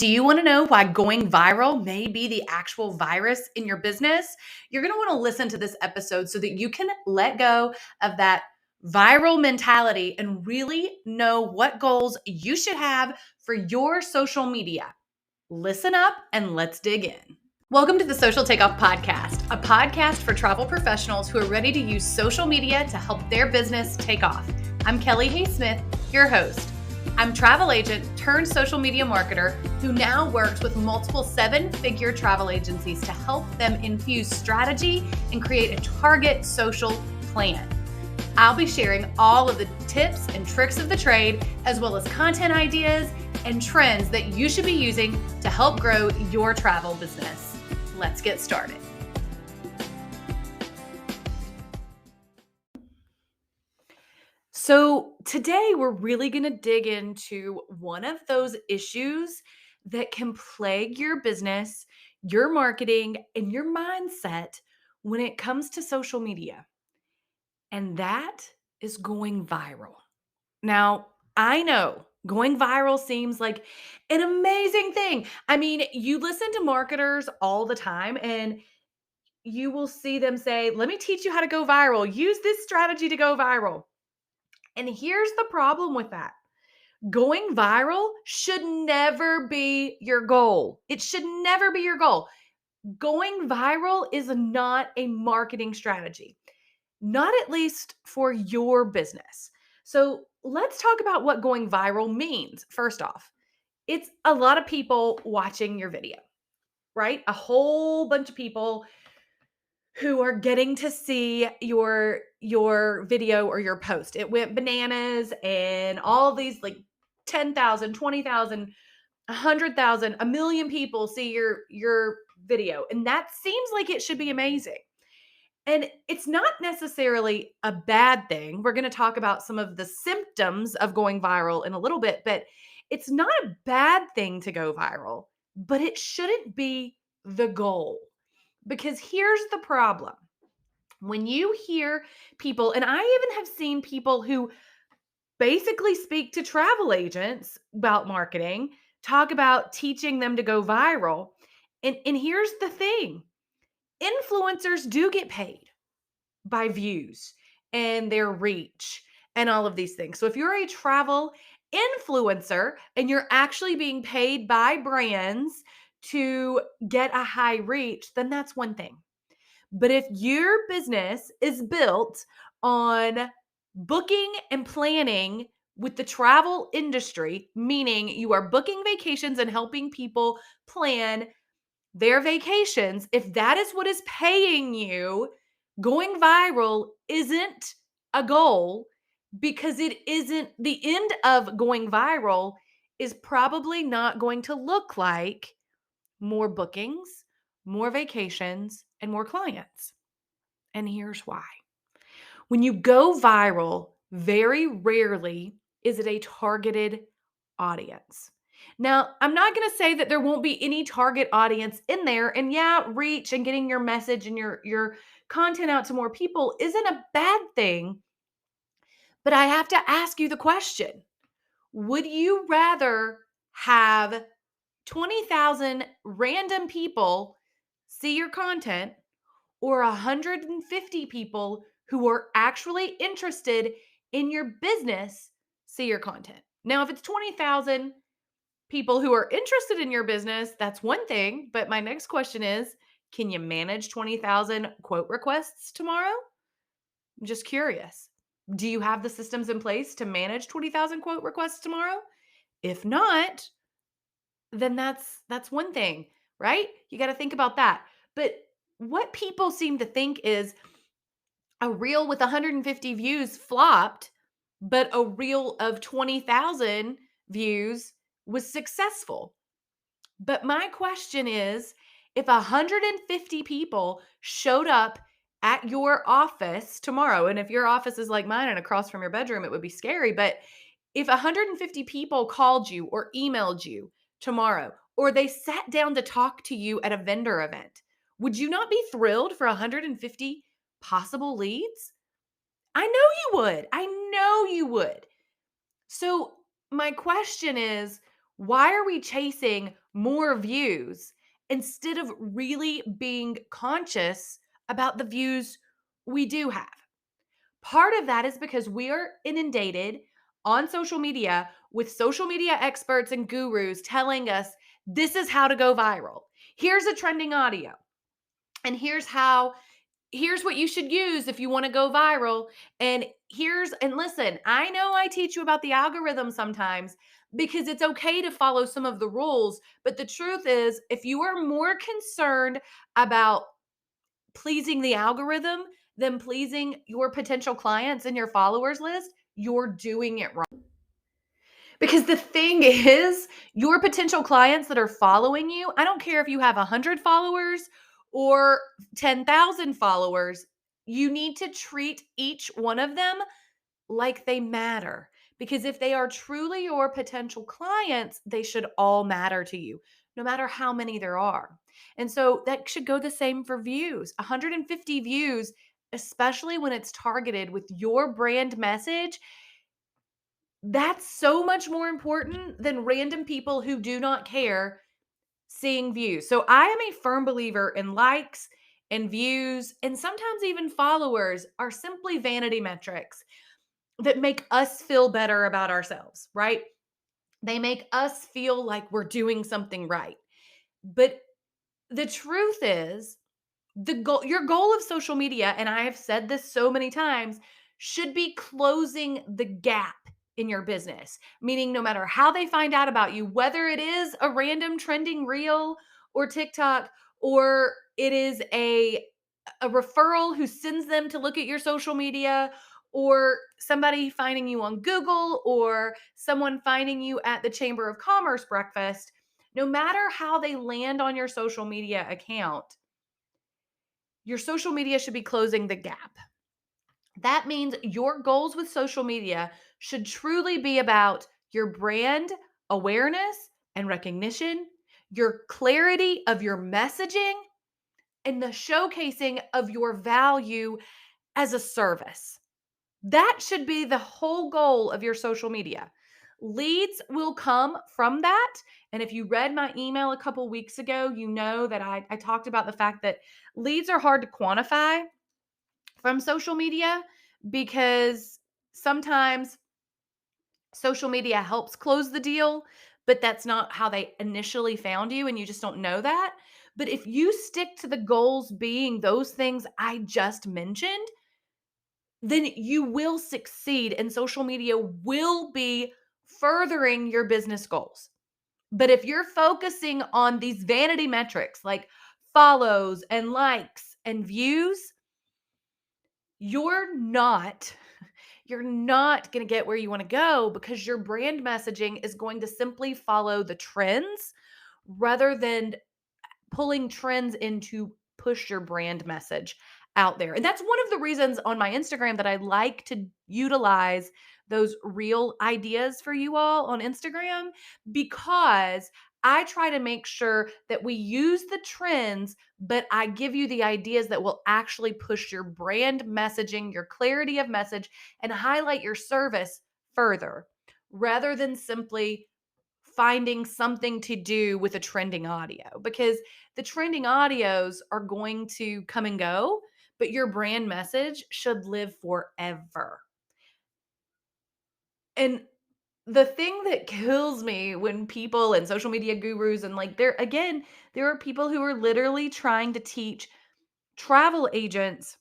Do you want to know why going viral may be the actual virus in your business? You're going to want to listen to this episode so that you can let go of that viral mentality and really know what goals you should have for your social media. Listen up and let's dig in. Welcome to the Social Takeoff Podcast, a podcast for travel professionals who are ready to use social media to help their business take off. I'm Kelly Haysmith, your host. I'm travel agent turned social media marketer who now works with multiple seven-figure travel agencies to help them infuse strategy and create a target social plan. I'll be sharing all of the tips and tricks of the trade, as well as content ideas and trends that you should be using to help grow your travel business. Let's get started. So today we're really going to dig into one of those issues that can plague your business, your marketing, and your mindset when it comes to social media. And that is going viral. Now, I know going viral seems like an amazing thing. I mean, you listen to marketers all the time and you will see them say, let me teach you how to go viral. Use this strategy to go viral. And here's the problem with that. Going viral should never be your goal. It should never be your goal. Going viral is not a marketing strategy, not at least for your business. So let's talk about what going viral means. First off, it's a lot of people watching your video, right? A whole bunch of people who are getting to see your video or your post. It went bananas and all these like 10,000, 20,000, 100,000, a million people see your video. And that seems like it should be amazing. And it's not necessarily a bad thing. We're going to talk about some of the symptoms of going viral in a little bit, but it's not a bad thing to go viral, but it shouldn't be the goal. Because here's the problem. When you hear people, and I even have seen people who basically speak to travel agents about marketing, talk about teaching them to go viral. And here's the thing. Influencers do get paid by views and their reach and all of these things. So if you're a travel influencer and you're actually being paid by brands to get a high reach, then that's one thing. But if your business is built on booking and planning with the travel industry, meaning you are booking vacations and helping people plan their vacations, if that is what is paying you, going viral isn't a goal, because it isn't. The end of going viral is probably not going to look like more bookings, more vacations, and more clients. And here's why. When you go viral, very rarely is it a targeted audience. Now, I'm not going to say that there won't be any target audience in there. And yeah, reach and getting your message and your content out to more people isn't a bad thing. But I have to ask you the question. Would you rather have 20,000 random people see your content or 150 people who are actually interested in your business see your content? Now, if it's 20,000 people who are interested in your business, that's one thing. But my next question is, can you manage 20,000 quote requests tomorrow? I'm just curious. Do you have the systems in place to manage 20,000 quote requests tomorrow? If not, then that's one thing, right? You got to think about that. But what people seem to think is a reel with 150 views flopped, but a reel of 20,000 views was successful. But my question is, if 150 people showed up at your office tomorrow, and if your office is like mine and across from your bedroom, it would be scary. But if 150 people called you or emailed you tomorrow, or they sat down to talk to you at a vendor event, would you not be thrilled for 150 possible leads? I know you would. I know you would. So my question is, Why are we chasing more views instead of really being conscious about the views we do have? Part of that is because we are inundated on social media with social media experts and gurus telling us this is how to go viral. Here's a trending audio. And here's what you should use if you want to go viral. And listen, I know I teach you about the algorithm sometimes because it's okay to follow some of the rules, but the truth is if you are more concerned about pleasing the algorithm than pleasing your potential clients and your followers list, you're doing it wrong. Because the thing is, your potential clients that are following you, I don't care if you have 100 followers or 10,000 followers, you need to treat each one of them like they matter. Because if they are truly your potential clients, they should all matter to you, no matter how many there are. And so that should go the same for views. 150 views, especially when it's targeted with your brand message, that's so much more important than random people who do not care seeing views. So I am a firm believer in likes and views, and sometimes even followers are simply vanity metrics that make us feel better about ourselves, right? They make us feel like we're doing something right. But the truth is, your goal of social media, and I have said this so many times, should be closing the gap in your business. Meaning no matter how they find out about you, whether it is a random trending reel or TikTok, or it is a referral who sends them to look at your social media, or somebody finding you on Google, or someone finding you at the Chamber of Commerce breakfast, no matter how they land on your social media account, your social media should be closing the gap. That means your goals with social media should truly be about your brand awareness and recognition, your clarity of your messaging, and the showcasing of your value as a service. That should be the whole goal of your social media. Leads will come from that. And if you read my email a couple weeks ago, you know that I talked about the fact that leads are hard to quantify from social media because sometimes social media helps close the deal, but that's not how they initially found you and you just don't know that. But if you stick to the goals being those things I just mentioned, then you will succeed and social media will be furthering your business goals. But if you're focusing on these vanity metrics like follows and likes and views, you're not you're not going to get where you want to go because your brand messaging is going to simply follow the trends rather than pulling trends in to push your brand message out there. And that's one of the reasons on my Instagram that I like to utilize those real ideas for you all on Instagram, because I try to make sure that we use the trends, but I give you the ideas that will actually push your brand messaging, your clarity of message, and highlight your service further rather than simply finding something to do with a trending audio, because the trending audios are going to come and go, but your brand message should live forever. And the thing that kills me when people and social media gurus and like there are people who are literally trying to teach travel agents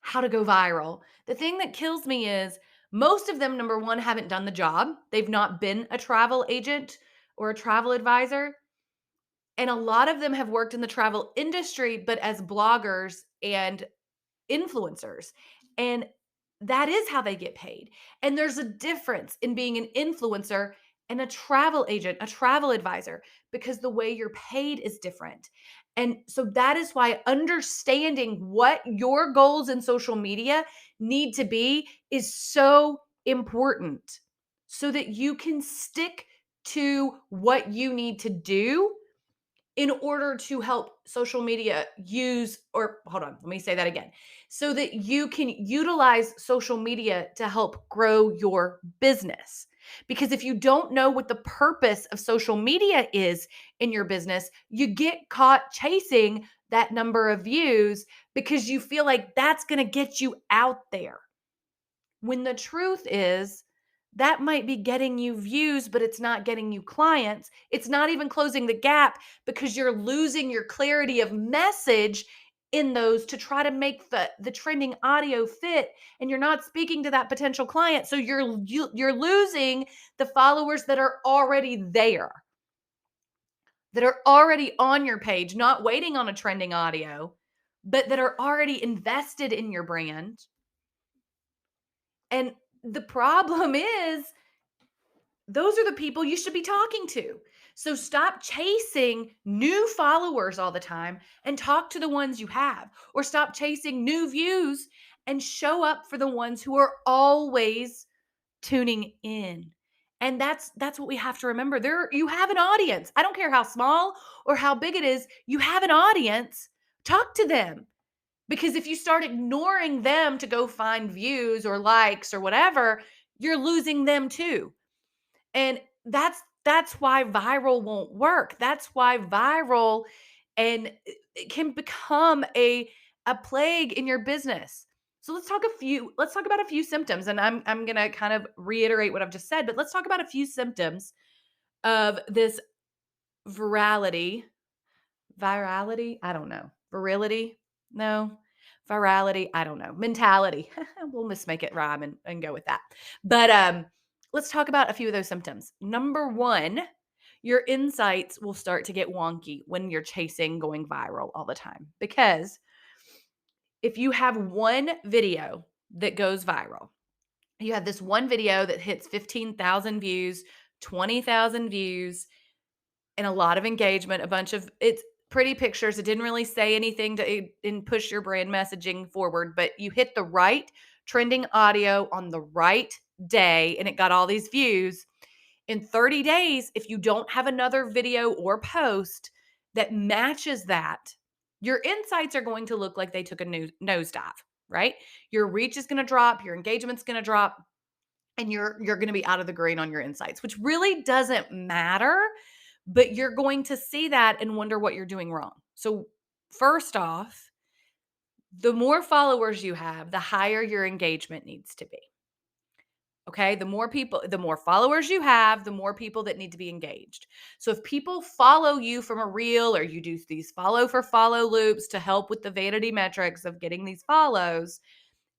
how to go viral. The thing that kills me is most of them, number one, haven't done the job. They've not been a travel agent or a travel advisor. And a lot of them have worked in the travel industry, but as bloggers and influencers. And that is how they get paid. And there's a difference in being an influencer and a travel agent, a travel advisor, because the way you're paid is different. And so that is why understanding what your goals in social media need to be is so important so that you can stick to what you need to do in order to help social media use, or hold on, let me say that again, so that you can utilize social media to help grow your business. Because if you don't know what the purpose of social media is in your business, you get caught chasing that number of views because you feel like that's going to get you out there. When the truth is, that might be getting you views, but it's not getting you clients. It's not even closing the gap because you're losing your clarity of message in those to try to make the trending audio fit, and you're not speaking to that potential client. So you're losing the followers that are already there, that are already on your page, not waiting on a trending audio, but that are already invested in your brand. And the problem is, those are the people you should be talking to. So stop chasing new followers all the time and talk to the ones you have, or stop chasing new views and show up for the ones who are always tuning in. And that's what we have to remember. There you have an audience. I don't care how small or how big it is, you have an audience. Talk to them. Because if you start ignoring them to go find views or likes or whatever, you're losing them too. And that's why viral won't work. That's why viral and it can become a plague in your business. So let's talk about a few symptoms, and I'm going to kind of reiterate what I've just said, but let's talk about a few symptoms of this virality. Virality? I don't know. Virility? No. Virality? I don't know. Mentality. We'll just make it rhyme and go with that. But let's talk about a few of those symptoms. Number one, your insights will start to get wonky when you're chasing going viral all the time. Because if you have one video that goes viral, you have this one video that hits 15,000 views, 20,000 views, and a lot of engagement, a bunch of it's pretty pictures. It didn't really say anything to and push your brand messaging forward, but you hit the right trending audio on the right day and it got all these views. In 30 days, if you don't have another video or post that matches that, your insights are going to look like they took a nosedive, right? Your reach is going to drop, your engagement's going to drop, and you're going to be out of the green on your insights, which really doesn't matter, but you're going to see that and wonder what you're doing wrong. So, first off, the more followers you have, the higher your engagement needs to be. Okay? The more followers you have, the more people that need to be engaged. So if people follow you from a reel, or you do these follow for follow loops to help with the vanity metrics of getting these follows,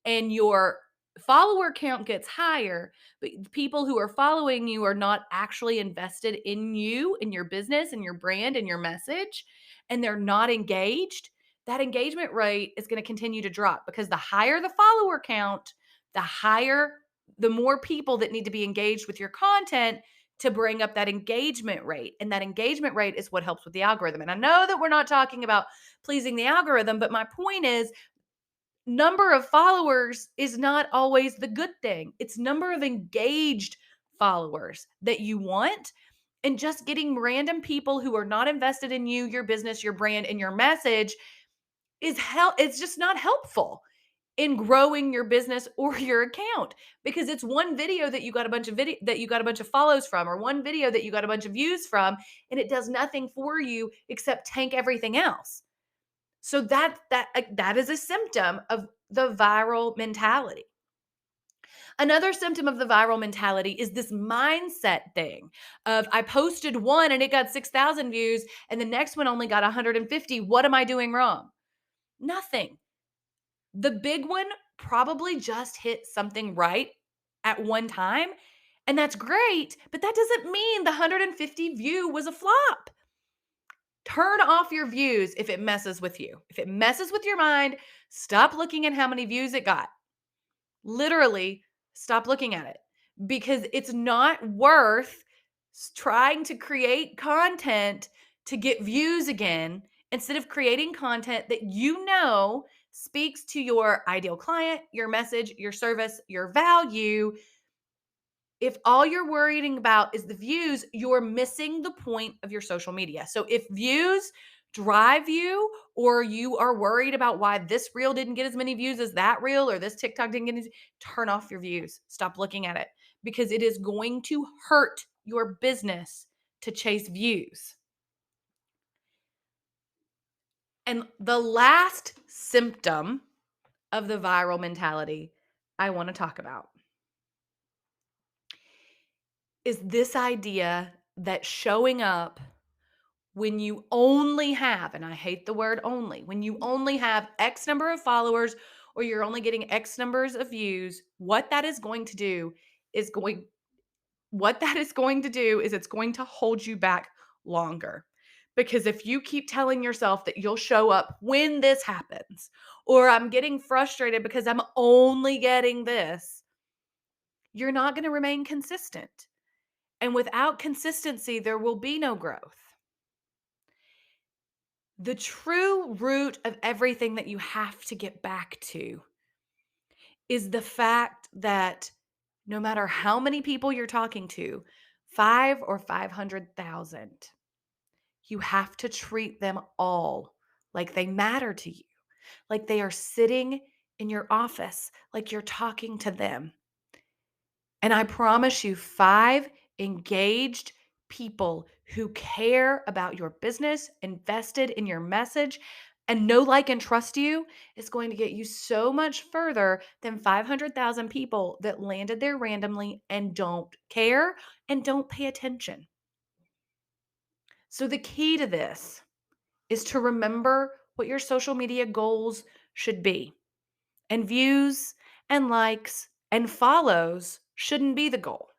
and your follower count gets higher, but people who are following you are not actually invested in you, in your business, and your brand, and your message, and they're not engaged, that engagement rate is going to continue to drop, because the higher the follower count, the more people that need to be engaged with your content to bring up that engagement rate. And that engagement rate is what helps with the algorithm. And I know that we're not talking about pleasing the algorithm, but my point is, number of followers is not always the good thing. It's number of engaged followers that you want. And just getting random people who are not invested in you, your business, your brand, and your message it's just not helpful in growing your business or your account, because it's one video that you got a bunch of follows from, or one video that you got a bunch of views from, and it does nothing for you except tank everything else. So that is a symptom of the viral mentality. Another symptom of the viral mentality is this mindset thing of, I posted one and it got 6,000 views and the next one only got 150. What am I doing wrong? Nothing. The big one probably just hit something right at one time, and that's great, but that doesn't mean the 150 view was a flop. Turn off your views if it messes with you. If it messes with your mind, stop looking at how many views it got. Literally, stop looking at it, because it's not worth trying to create content to get views again, instead of creating content that you know speaks to your ideal client, your message, your service, your value. If all you're worrying about is the views, you're missing the point of your social media. So if views drive you, or you are worried about why this reel didn't get as many views as that reel, or this TikTok didn't get turn off your views. Stop looking at it, because it is going to hurt your business to chase views. And the last symptom of the viral mentality I want to talk about is this idea that showing up when you only have, and I hate the word only, when you only have X number of followers or you're only getting X numbers of views, what that is going to do is it's going to hold you back longer. Because if you keep telling yourself that you'll show up when this happens, or I'm getting frustrated because I'm only getting this, you're not going to remain consistent. And without consistency, there will be no growth. The true root of everything that you have to get back to is the fact that no matter how many people you're talking to, 5 or 500,000, you have to treat them all like they matter to you, like they are sitting in your office, like you're talking to them. And I promise you, 5 engaged people who care about your business, invested in your message, and know, like, and trust you is going to get you so much further than 500,000 people that landed there randomly and don't care and don't pay attention. So, the key to this is to remember what your social media goals should be. And views and likes and follows shouldn't be the goal.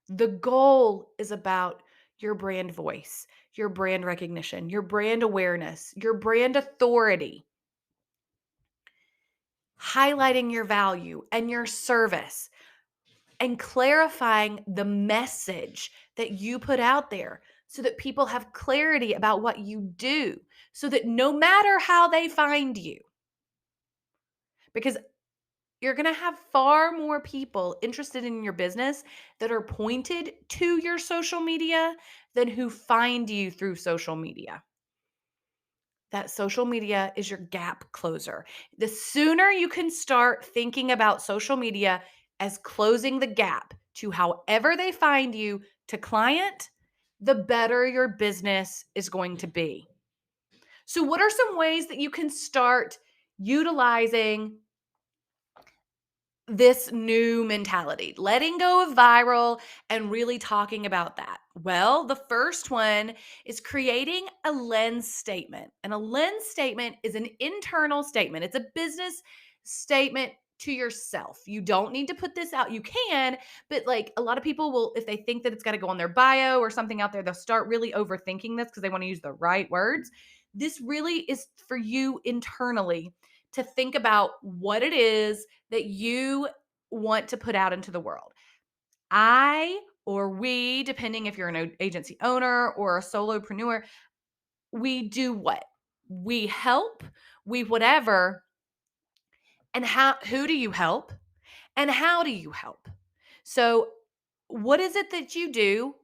The goal is about your brand voice, your brand recognition, your brand awareness, your brand authority, highlighting your value and your service, and clarifying the message that you put out there so that people have clarity about what you do, so that no matter how they find you, because you're going to have far more people interested in your business that are pointed to your social media than who find you through social media. That social media is your gap closer. The sooner you can start thinking about social media as closing the gap to however they find you to client, the better your business is going to be. So, what are some ways that you can start utilizing this new mentality, letting go of viral and really talking about that? Well, the first one is creating a lens statement. And a lens statement is an internal statement, it's a business statement to yourself. You don't need to put this out. You can, but like a lot of people will, if they think that it's got to go on their bio or something out there, they'll start really overthinking this because they want to use the right words. This really is for you internally to think about what it is that you want to put out into the world. I or we, depending if you're an agency owner or a solopreneur, we do what? We help, we whatever. And who do you help? And how do you help? So, what is it that you do?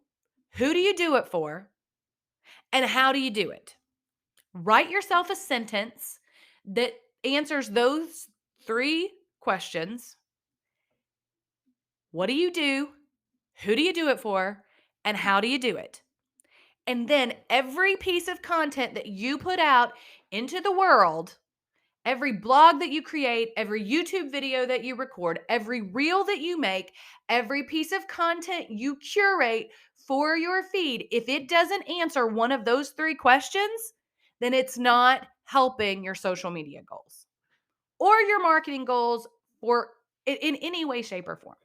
Who do you do it for? And how do you do it? Write yourself a sentence that answers those 3 questions. What do you do? Who do you do it for? And how do you do it? And then every piece of content that you put out into the world, every blog that you create, every YouTube video that you record, every reel that you make, every piece of content you curate for your feed, if it doesn't answer one of those 3 questions, then it's not helping your social media goals or your marketing goals or in any way, shape, or form.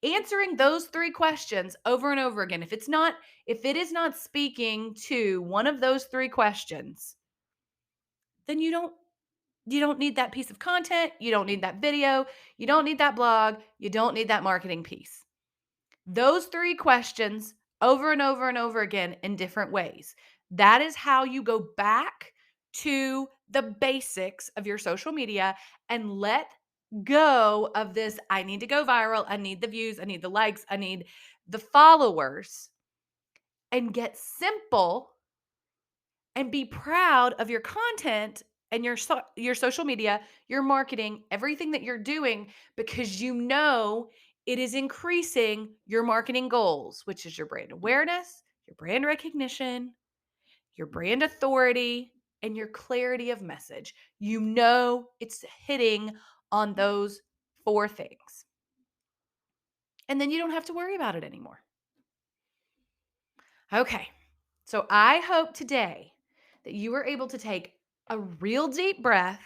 Answering those 3 questions over and over again, if it is not speaking to one of those 3 questions, then you don't need that piece of content, you don't need that video, you don't need that blog, you don't need that marketing piece. Those 3 questions over and over and over again in different ways. That is how you go back to the basics of your social media and let go of this. I need to go viral. I need the views. I need the likes. I need the followers, and get simple and be proud of your content and your social media, your marketing, everything that you're doing, because you know it is increasing your marketing goals, which is your brand awareness, your brand recognition, your brand authority, and your clarity of message. You know it's hitting on those 4 things. And then you don't have to worry about it anymore. Okay. So I hope today that you were able to take a real deep breath,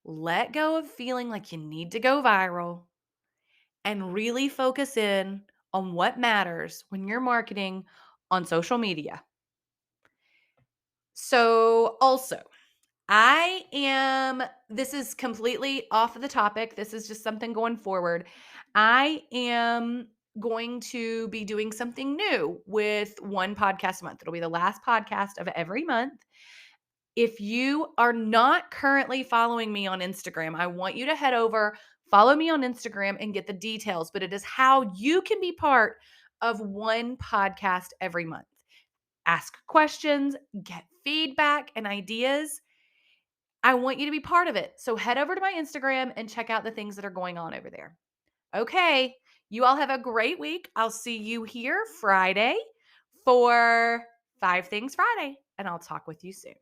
let go of feeling like you need to go viral, and really focus in on what matters when you're marketing on social media. So, also, this is completely off of the topic. This is just something going forward. I am going to be doing something new with one podcast a month. It'll be the last podcast of every month. If you are not currently following me on Instagram, I want you to head over, follow me on Instagram and get the details, but it is how you can be part of one podcast every month. Ask questions, get feedback and ideas. I want you to be part of it. So head over to my Instagram and check out the things that are going on over there. Okay, you all have a great week. I'll see you here Friday for 5 Things Friday, and I'll talk with you soon.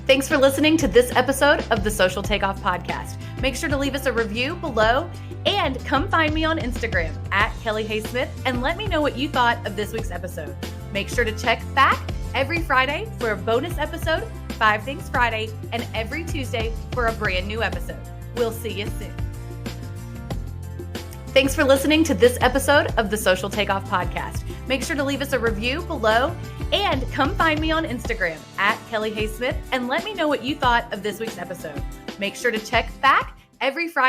Thanks for listening to this episode of the Social Takeoff Podcast. Make sure to leave us a review below and come find me on Instagram at Kelly Hay Smith and let me know what you thought of this week's episode. Make sure to check back every Friday for a bonus episode, 5 Things Friday, and every Tuesday for a brand new episode. We'll see you soon. Thanks for listening to this episode of the Social Takeoff Podcast. Make sure to leave us a review below and come find me on Instagram at Kelly Hay Smith and let me know what you thought of this week's episode. Make sure to check back every Friday.